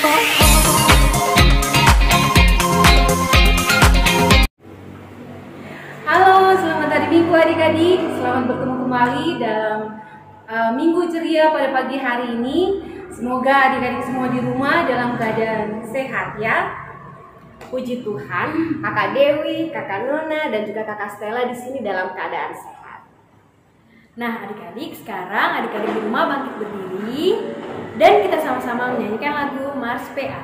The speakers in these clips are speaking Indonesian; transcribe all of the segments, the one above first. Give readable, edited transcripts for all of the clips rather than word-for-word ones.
Halo, selamat hari Minggu adik-adik. Selamat bertemu kembali dalam Minggu Ceria pada pagi hari ini. Semoga adik-adik semua di rumah dalam keadaan sehat ya. Puji Tuhan, Kakak Dewi, Kakak Nona, dan juga Kakak Stella di sini dalam keadaan sehat. Nah, adik-adik, sekarang adik-adik di rumah bangkit berdiri dan kita sama-sama menyanyikan lagu Mars PA.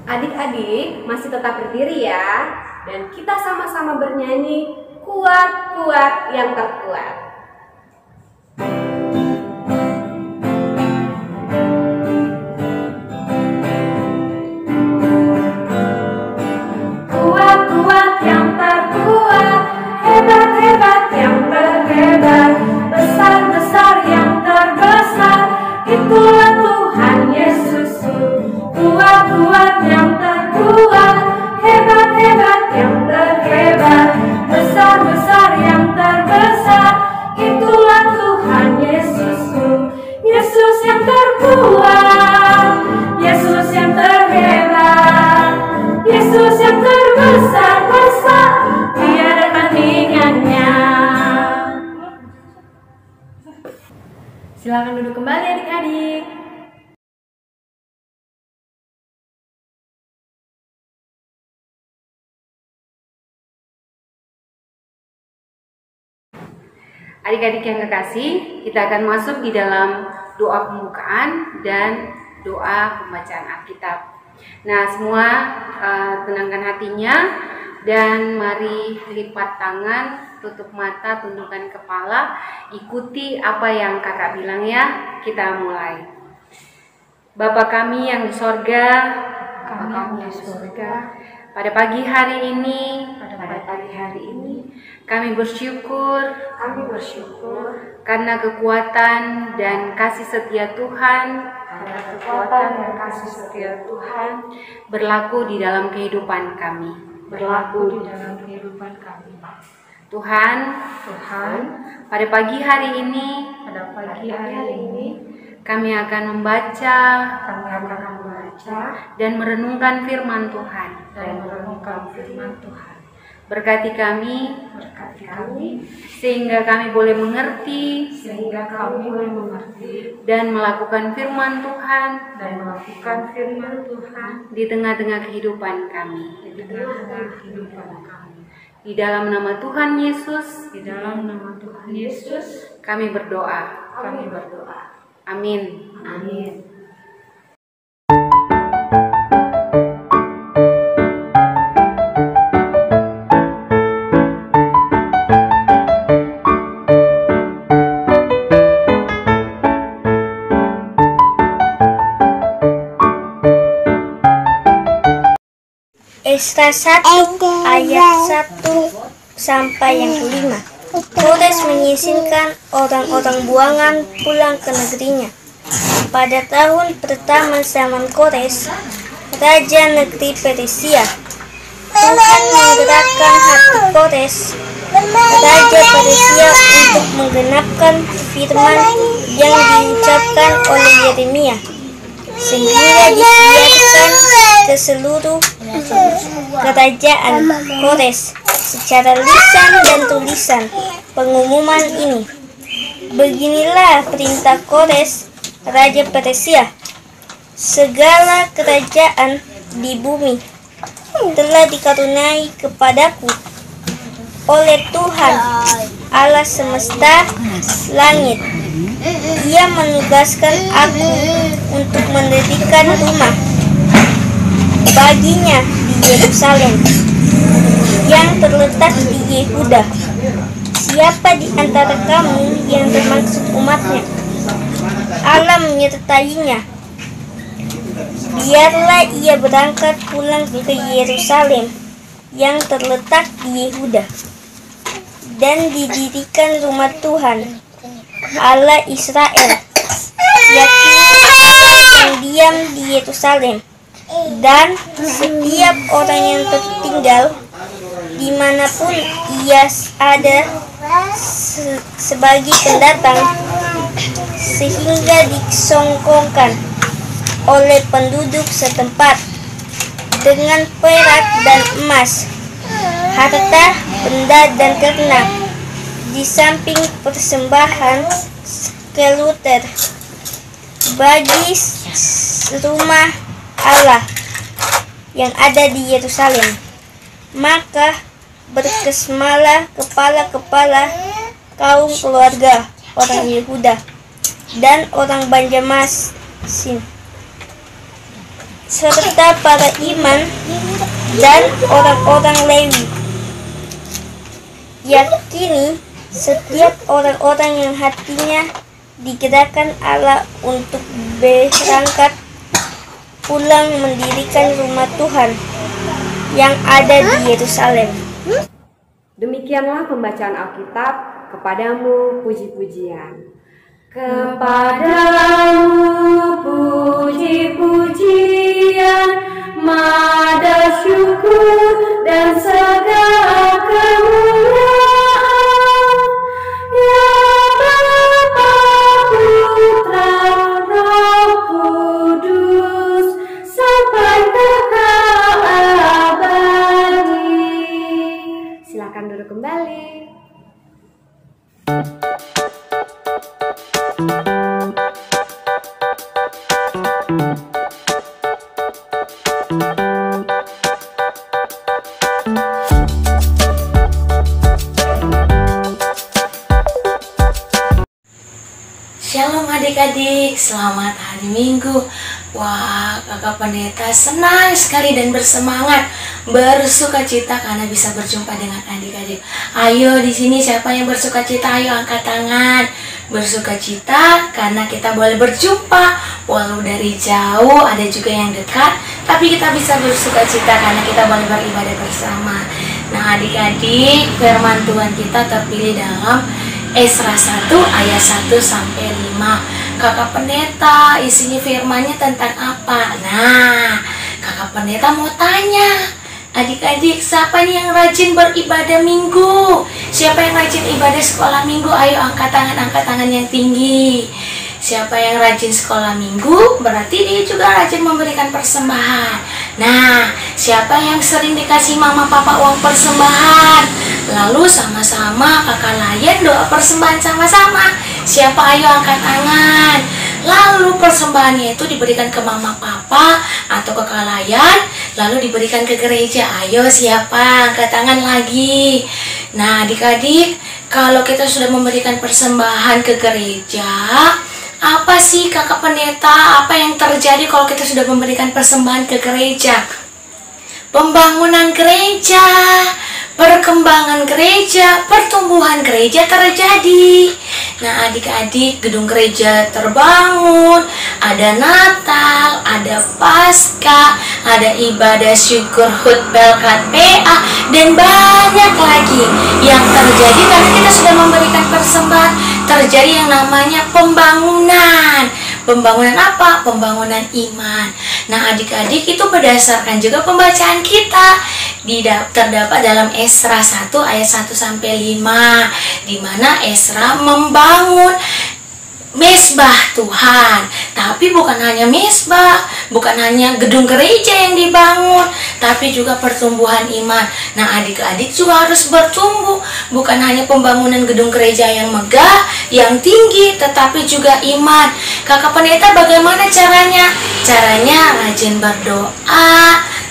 Adik-adik masih tetap berdiri ya, dan kita sama-sama bernyanyi Kuat-kuat yang terkuat. Kuat-kuat yang terkuat, hebat-hebat yang terhebat, besar-besar yang terbesar, itulah Tuhan Yesusku. Kuat-kuat yang terkuat, hebat-hebat yang terhebat, besar-besar yang terbesar, itulah Tuhan Yesusku. Yesus yang terkuat, Yesus yang terhebat, Yesus yang terbesar-besar, tiada tandingannya. Silakan duduk kembali adik-adik. Adik-adik yang kekasih, kita akan masuk di dalam doa pembukaan dan doa pembacaan Alkitab. Nah, semua tenangkan hatinya dan mari lipat tangan, tutup mata, tundukkan kepala, ikuti apa yang kakak bilang ya. Kita mulai. Bapa kami yang di sorga, pada pagi hari ini, kami bersyukur karena kekuatan dan kasih setia Tuhan berlaku di dalam kehidupan kami. Tuhan, pada pagi hari ini kami akan membaca dan merenungkan firman Tuhan. Berkati kami sehingga kami boleh mengerti dan melakukan firman Tuhan di tengah-tengah kehidupan kami. Di dalam nama Tuhan Yesus, kami berdoa. Amin. Amin. Esra 1 ayat 1 sampai yang kelima. Kores mengizinkan orang-orang buangan pulang ke negerinya. Pada tahun pertama zaman Kores, raja negeri Persia, Tuhan menggerakkan hati Kores, raja Persia, untuk menggenapkan firman yang diucapkan oleh Yeremia, sehingga disiarkan ke seluruh kerajaan Kores secara lisan dan tulisan pengumuman ini. Beginilah perintah Kores, raja Persia: segala kerajaan di bumi telah dikaruniai kepadaku oleh Tuhan Allah semesta langit. Ia menugaskan aku untuk mendirikan rumah baginya di Yerusalem yang terletak di Yehuda. Siapa di antara kamu yang termaksud umatnya? Allah menyertainya. Biarlah ia berangkat pulang ke Yerusalem yang terletak di Yehuda dan didirikan rumah Tuhan Allah Israel, yakni yang diam di Yerusalem, dan setiap orang yang tertinggal dimanapun ia ada sebagai pendatang, sehingga disongkongkan oleh penduduk setempat dengan perak dan emas, harta, benda dan ternak, di samping persembahan sekuler bagi rumah Allah yang ada di Yerusalem. Maka berkesmalah kepala-kepala kaum keluarga orang Yehuda dan orang Benyamin, serta para imam dan orang-orang Lewi. Yakini setiap orang-orang yang hatinya digerakkan Allah untuk berangkat pulang mendirikan rumah Tuhan yang ada di Yerusalem. Demikianlah pembacaan Alkitab. Kepadamu puji-pujian. Kepadamu puji-pujian, mada syukur dan segala kemuliaan, ya Bapa, Putra, Roh Kudus, sampai kekal abadi. Silakan duduk kembali. Shalom adik-adik, selamat hari Minggu. Wah, kakak pendeta senang sekali dan bersemangat, bersukacita karena bisa berjumpa dengan adik-adik. Ayo di sini siapa yang bersukacita? Ayo angkat tangan. Bersukacita karena kita boleh berjumpa, walau dari jauh, ada juga yang dekat, tapi kita bisa bersukacita karena kita boleh beribadah bersama. Nah adik-adik, firman Tuhan kita terpilih dalam Esra 1 ayat 1 sampai 5. Kakak pendeta, isinya firmannya tentang apa? Nah, kakak pendeta mau tanya, adik-adik, siapa nih yang rajin beribadah minggu? Siapa yang rajin ibadah sekolah minggu? Ayo angkat tangan yang tinggi. Siapa yang rajin sekolah minggu, berarti dia juga rajin memberikan persembahan. Nah, siapa yang sering dikasih mama papa uang persembahan? Lalu sama-sama kakak layan doa persembahan sama-sama. Siapa? Ayo angkat tangan. Lalu persembahannya itu diberikan ke mama papa atau ke kakak layan, lalu diberikan ke gereja. Ayo siapa? Angkat tangan lagi. Nah adik-adik, kalau kita sudah memberikan persembahan ke gereja, Apa sih Kakak Pendeta, apa yang terjadi kalau kita sudah memberikan persembahan ke gereja? Pembangunan gereja, perkembangan gereja, pertumbuhan gereja terjadi. Nah adik-adik, gedung gereja terbangun, ada Natal, ada Paskah, ada ibadah syukur HUT Pelkat PA, dan banyak lagi yang terjadi karena kita sudah memberikan persembahan. Terjadi yang namanya pembangunan. Pembangunan apa? Pembangunan iman. Nah adik-adik, itu berdasarkan juga pembacaan kita. Terdapat dalam Esra 1 ayat 1 sampai 5, di mana Esra membangun mesbah Tuhan. Tapi bukan hanya mesbah, bukan hanya gedung gereja yang dibangun, tapi juga pertumbuhan iman. Nah adik-adik juga harus bertumbuh, bukan hanya pembangunan gedung gereja yang megah, yang tinggi, tetapi juga iman. Kakak Pendeta, bagaimana caranya? Caranya rajin berdoa,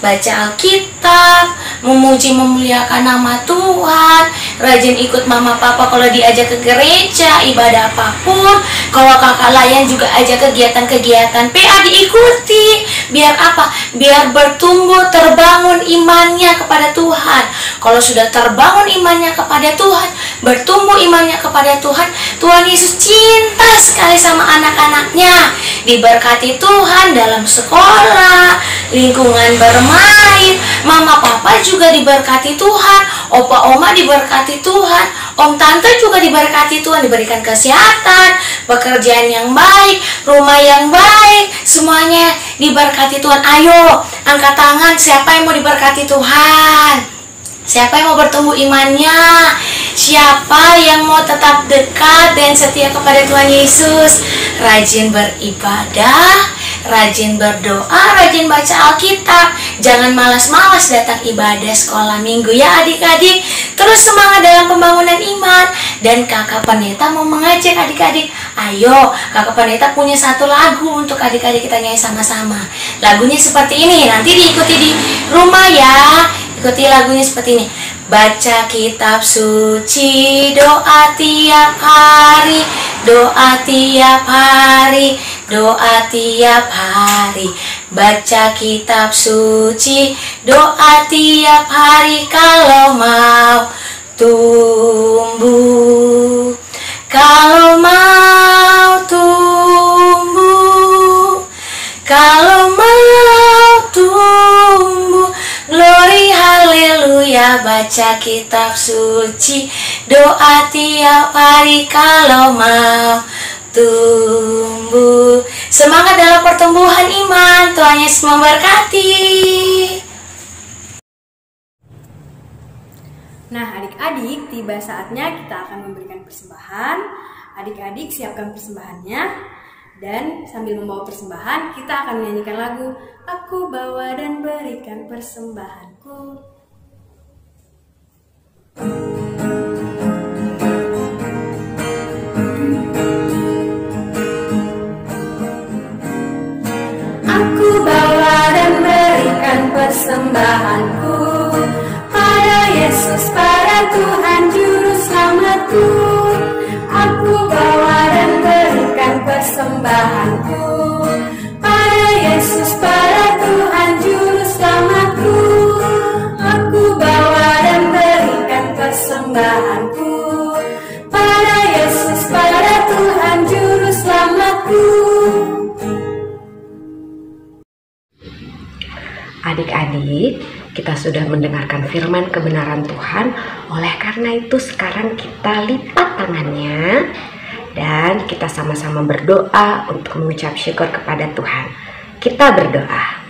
baca Alkitab, memuji memuliakan nama Tuhan, rajin ikut mama papa kalau diajak ke gereja, ibadah apapun. Kalau kakak layan juga ajak kegiatan-kegiatan PA diikuti. Biar apa? Biar bertumbuh, terbangun imannya kepada Tuhan. Kalau sudah terbangun imannya kepada Tuhan, bertumbuh imannya kepada Tuhan, Tuhan Yesus cinta sekali sama anak-anaknya. Diberkati Tuhan dalam sekolah, lingkungan bermain, mama papa juga diberkati Tuhan, opa oma diberkati Tuhan, om tante juga diberkati Tuhan, diberikan kesehatan, pekerjaan yang baik, rumah yang baik, semuanya diberkati Tuhan. Ayo angkat tangan, siapa yang mau diberkati Tuhan? Siapa yang mau bertumbuh imannya? Siapa yang mau tetap dekat dan setia kepada Tuhan Yesus? Rajin beribadah, rajin berdoa, rajin baca Alkitab. Jangan malas-malas datang ibadah sekolah minggu ya adik-adik. Terus semangat dalam pembangunan iman. Dan kakak pendeta mau mengajak adik-adik, ayo kakak pendeta punya satu lagu untuk adik-adik kita nyanyi sama-sama. Lagunya seperti ini, nanti diikuti di rumah ya. Ikuti lagunya seperti ini. Baca kitab suci, doa tiap hari, doa tiap hari, doa tiap hari. Baca kitab suci, doa tiap hari kalau mau tumbuh. Kalau mau tumbuh, kalau mau tumbuh. Glory haleluya, baca kitab suci, doa tiap hari kalau mau tumbuh. Semangat dalam pertumbuhan iman, Tuhan Yesus memberkati. Nah adik-adik, tiba saatnya kita akan memberikan persembahan. Adik-adik siapkan persembahannya. Dan sambil membawa persembahan, kita akan menyanyikan lagu Aku bawa dan berikan persembahanku. Aku bawa dan berikan persembahanku pada Yesus, pada Tuhan Juru Selamatku. Aku bawa dan berikan persembahanku pada Yesus, pada Tuhan Juru Selamatku. Aku bawa dan berikan persembahanku pada Yesus, pada Tuhan Juru Selamatku. Adik-adik, kita sudah mendengarkan firman kebenaran Tuhan. Oleh karena itu sekarang kita lipat tangannya dan kita sama-sama berdoa untuk mengucap syukur kepada Tuhan. Kita berdoa.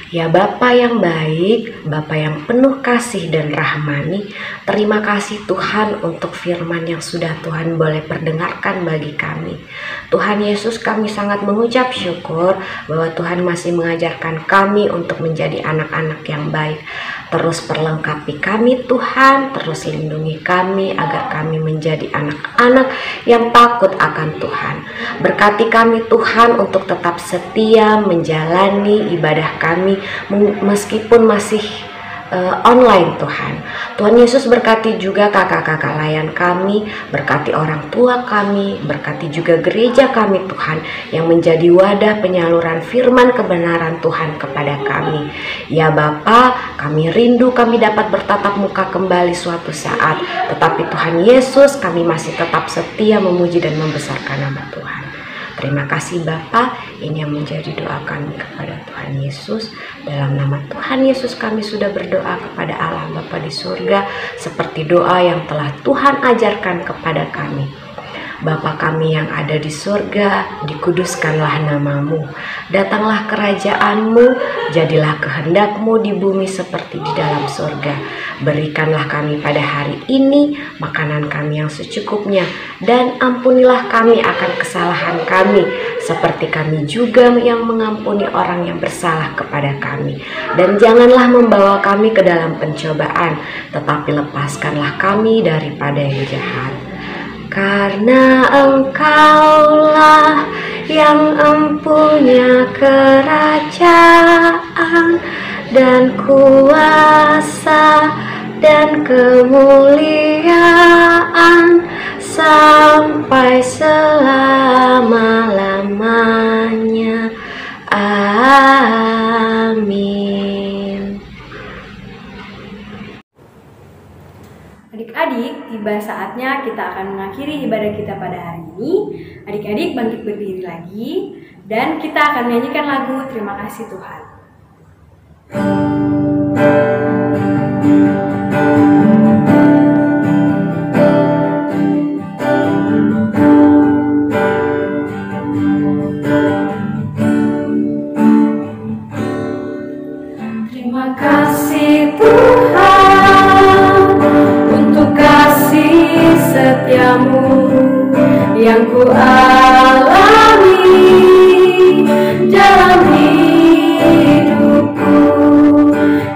Ya Bapa yang baik, Bapa yang penuh kasih dan rahmani, terima kasih Tuhan untuk firman yang sudah Tuhan boleh perdengarkan bagi kami. Tuhan Yesus, kami sangat mengucap syukur bahwa Tuhan masih mengajarkan kami untuk menjadi anak-anak yang baik. Terus perlengkapi kami Tuhan, terus lindungi kami agar kami menjadi anak-anak yang takut akan Tuhan. Berkati kami Tuhan untuk tetap setia menjalani ibadah kami meskipun masih online Tuhan. Tuhan Yesus berkati juga kakak-kakak layan kami, berkati orang tua kami, berkati juga gereja kami Tuhan, yang menjadi wadah penyaluran firman kebenaran Tuhan kepada kami. Ya Bapa, kami rindu kami dapat bertatap muka kembali suatu saat, tetapi Tuhan Yesus, kami masih tetap setia memuji dan membesarkan nama Tuhan. Terima kasih Bapa, ini yang menjadi doa kami kepada Tuhan Yesus. Dalam nama Tuhan Yesus kami sudah berdoa kepada Allah Bapa di surga, seperti doa yang telah Tuhan ajarkan kepada kami. Bapa kami yang ada di surga, dikuduskanlah namamu. Datanglah kerajaanmu, jadilah kehendakmu di bumi seperti di dalam surga. Berikanlah kami pada hari ini makanan kami yang secukupnya, dan ampunilah kami akan kesalahan kami, seperti kami juga yang mengampuni orang yang bersalah kepada kami. Dan janganlah membawa kami ke dalam pencobaan, tetapi lepaskanlah kami daripada yang jahat. Karena Engkaulah yang empunya kerajaan dan kuasa dan kemuliaan sampai selama-lamanya. Amin. Adik-adik, tiba saatnya kita akan mengakhiri ibadah kita pada hari ini. Adik-adik bangkit berdiri lagi, dan kita akan menyanyikan lagu Terima Kasih Tuhan. Terima kasih Tuhan untuk kasih setiamu yang ku alami dalam hidupku.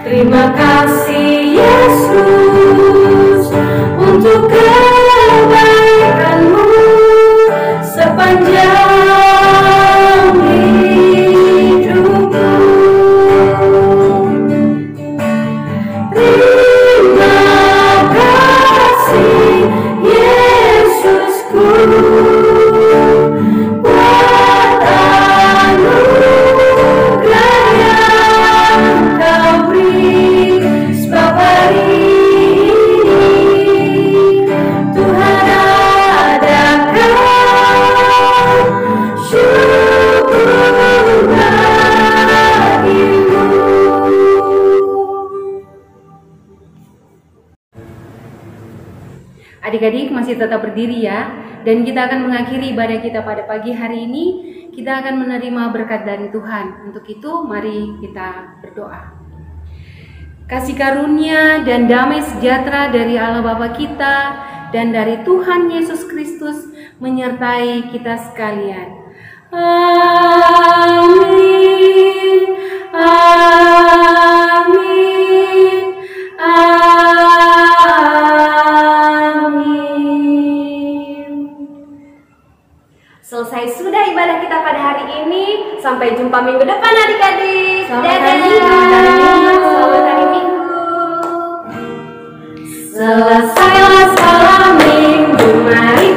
Terima kasih Yesus untuk kebaikanmu sepanjang hidupku. Adik-adik masih tetap berdiri ya, dan kita akan mengakhiri ibadah kita pada pagi hari ini. Kita akan menerima berkat dari Tuhan. Untuk itu mari kita berdoa. Kasih karunia dan damai sejahtera dari Allah Bapa kita dan dari Tuhan Yesus Kristus menyertai kita sekalian. Amin. Amin. Selesai sudah ibadah kita pada hari ini. Sampai jumpa minggu depan adik-adik. Selamat hari Minggu. Selamat hari Minggu. Selesailah salam minggu, mari